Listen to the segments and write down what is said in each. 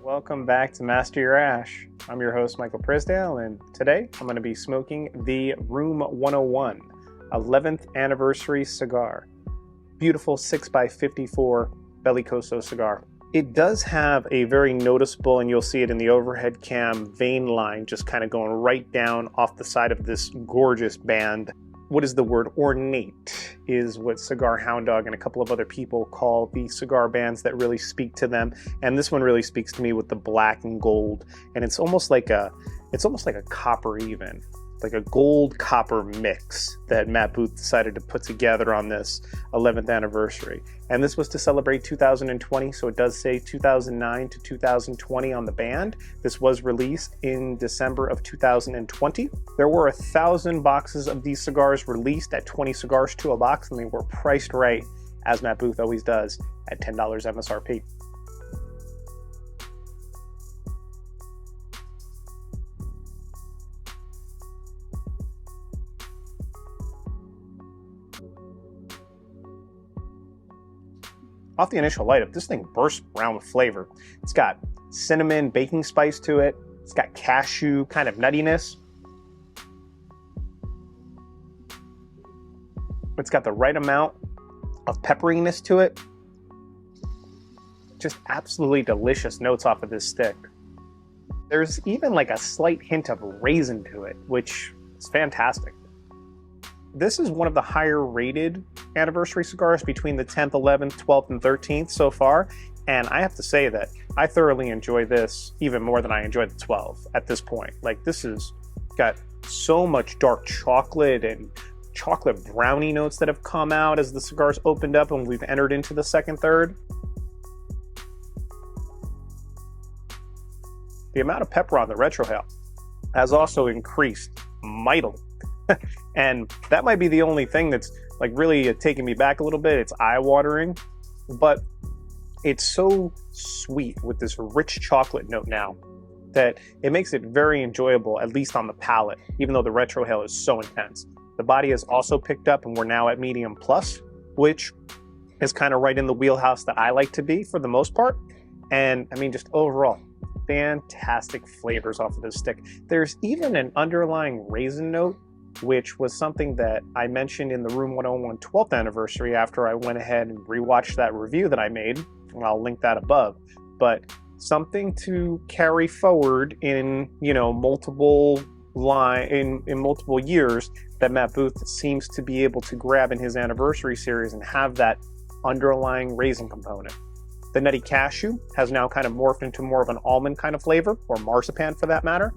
Welcome back to Master Your Ash. I'm your host, Michael Prisdale, and today I'm going to be smoking the Room 101 11th Anniversary Cigar. Beautiful 6x54 Bellicoso cigar. It does have a very noticeable, and you'll see it in the overhead cam, vein line just kind of going right down off the side of this gorgeous band. What is the word? Ornate is what Cigar Hound Dog and a couple of other people call the cigar bands that really speak to them. And this one really speaks to me with the black and gold. And it's almost like a copper even. Like a gold copper mix that Matt Booth decided to put together on this 11th anniversary. And this was to celebrate 2020, so it does say 2009 to 2020 on the band. This was released in December of 2020. There were 1,000 boxes of these cigars released at 20 cigars to a box, and they were priced right, as Matt Booth always does, at $10 MSRP. Off the initial light up, this thing bursts around with flavor. It's got cinnamon, baking spice to it. It's got cashew kind of nuttiness. It's got the right amount of pepperiness to it. Just absolutely delicious notes off of this stick. There's even like a slight hint of raisin to it, which is fantastic. This is one of the higher rated anniversary cigars between the 10th, 11th, 12th, and 13th so far. And I have to say that I thoroughly enjoy this even more than I enjoyed the 12 at this point. Like, this has got so much dark chocolate and chocolate brownie notes that have come out as the cigars opened up and we've entered into the second third. The amount of pepper on the retrohale has also increased mightily. And that might be the only thing that's like really taking me back a little bit. It's eye-watering, but it's so sweet with this rich chocolate note now that it makes it very enjoyable, at least on the palate, even though the retrohale is so intense. The body has also picked up and we're now at medium plus, which is kind of right in the wheelhouse that I like to be for the most part. And I mean, just overall, fantastic flavors off of this stick. There's even an underlying raisin note, which was something that I mentioned in the Room 101 12th anniversary after I went ahead and rewatched that review that I made, and I'll link that above. But something to carry forward in, multiple years that Matt Booth seems to be able to grab in his anniversary series and have that underlying raisin component. The nutty cashew has now kind of morphed into more of an almond kind of flavor, or marzipan for that matter.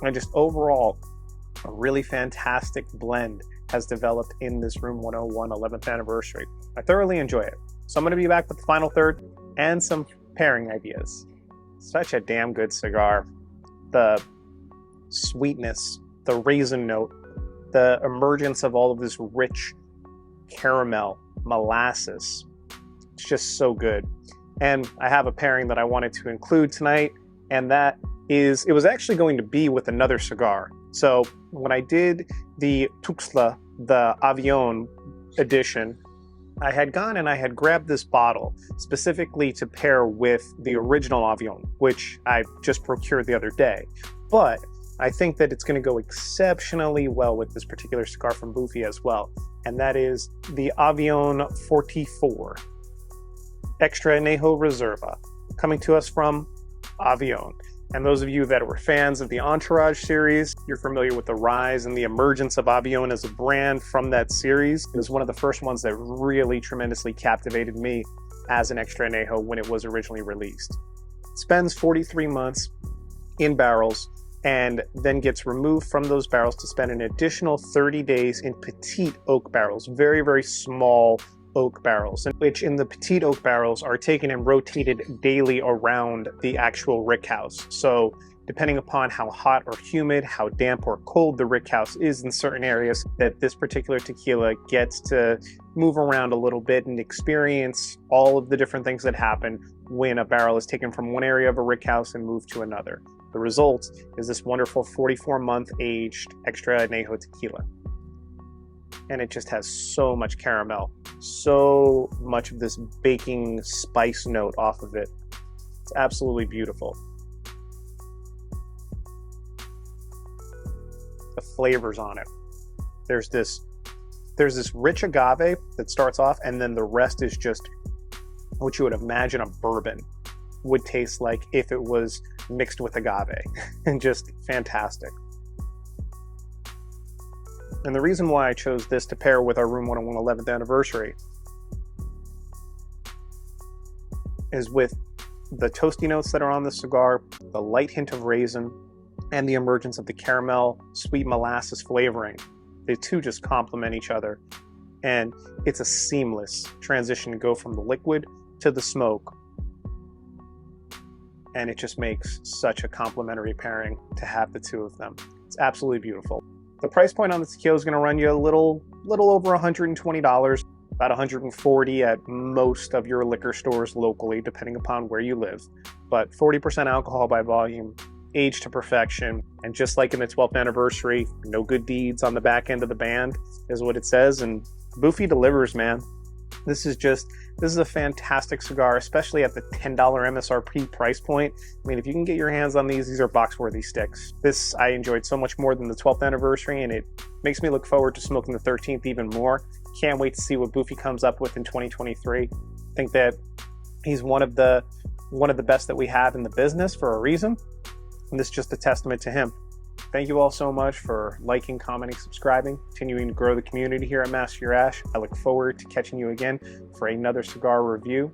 And just overall, a really fantastic blend has developed in this Room 101 11th anniversary. I thoroughly enjoy it. So I'm going to be back with the final third and some pairing ideas. Such a damn good cigar. The sweetness, the raisin note, the emergence of all of this rich caramel, molasses. It's just so good. And I have a pairing that I wanted to include tonight, and that is, it was actually going to be with another cigar. So when I did the Tuxtla, the Avion edition, I had gone and I had grabbed this bottle specifically to pair with the original Avion, which I just procured the other day. But I think that it's going to go exceptionally well with this particular cigar from Boofy as well. And that is the Avion 44 Extra Anejo Reserva, coming to us from Avion. And those of you that were fans of the Entourage series, you're familiar with the rise and the emergence of Avion as a brand from that series. It was one of the first ones that really tremendously captivated me as an Extra Anejo when it was originally released. It spends 43 months in barrels and then gets removed from those barrels to spend an additional 30 days in petite oak barrels, very, very small oak barrels, which in the petite oak barrels are taken and rotated daily around the actual rickhouse. So depending upon how hot or humid, how damp or cold the rickhouse is in certain areas, that this particular tequila gets to move around a little bit and experience all of the different things that happen when a barrel is taken from one area of a rickhouse and moved to another. The result is this wonderful 44-month aged Extra Anejo tequila. and it just has so much caramel, so much of this baking spice note off of it. It's absolutely beautiful. The flavors on it. There's this rich agave that starts off, and then the rest is just what you would imagine a bourbon would taste like if it was mixed with agave. And just fantastic. And the reason why I chose this to pair with our Room 101 11th anniversary is with the toasty notes that are on the cigar, the light hint of raisin, and the emergence of the caramel, sweet molasses flavoring. The two just complement each other. And it's a seamless transition to go from the liquid to the smoke. And it just makes such a complementary pairing to have the two of them. It's absolutely beautiful. The price point on the tequila is going to run you a little over $120, about $140 at most of your liquor stores locally, depending upon where you live. But 40% alcohol by volume, aged to perfection, and just like in the 12th anniversary, no good deeds on the back end of the band is what it says, and Boofy delivers, man. This is a fantastic cigar, especially at the $10 MSRP price point. I mean, if you can get your hands on these are box-worthy sticks. This I enjoyed so much more than the 12th anniversary, and it makes me look forward to smoking the 13th even more. Can't wait to see what Boofy comes up with in 2023. I think that he's one of the best that we have in the business for a reason, and this is just a testament to him. Thank you all so much for liking, commenting, subscribing, continuing to grow the community here at Master Your Ash. I look forward to catching you again for another cigar review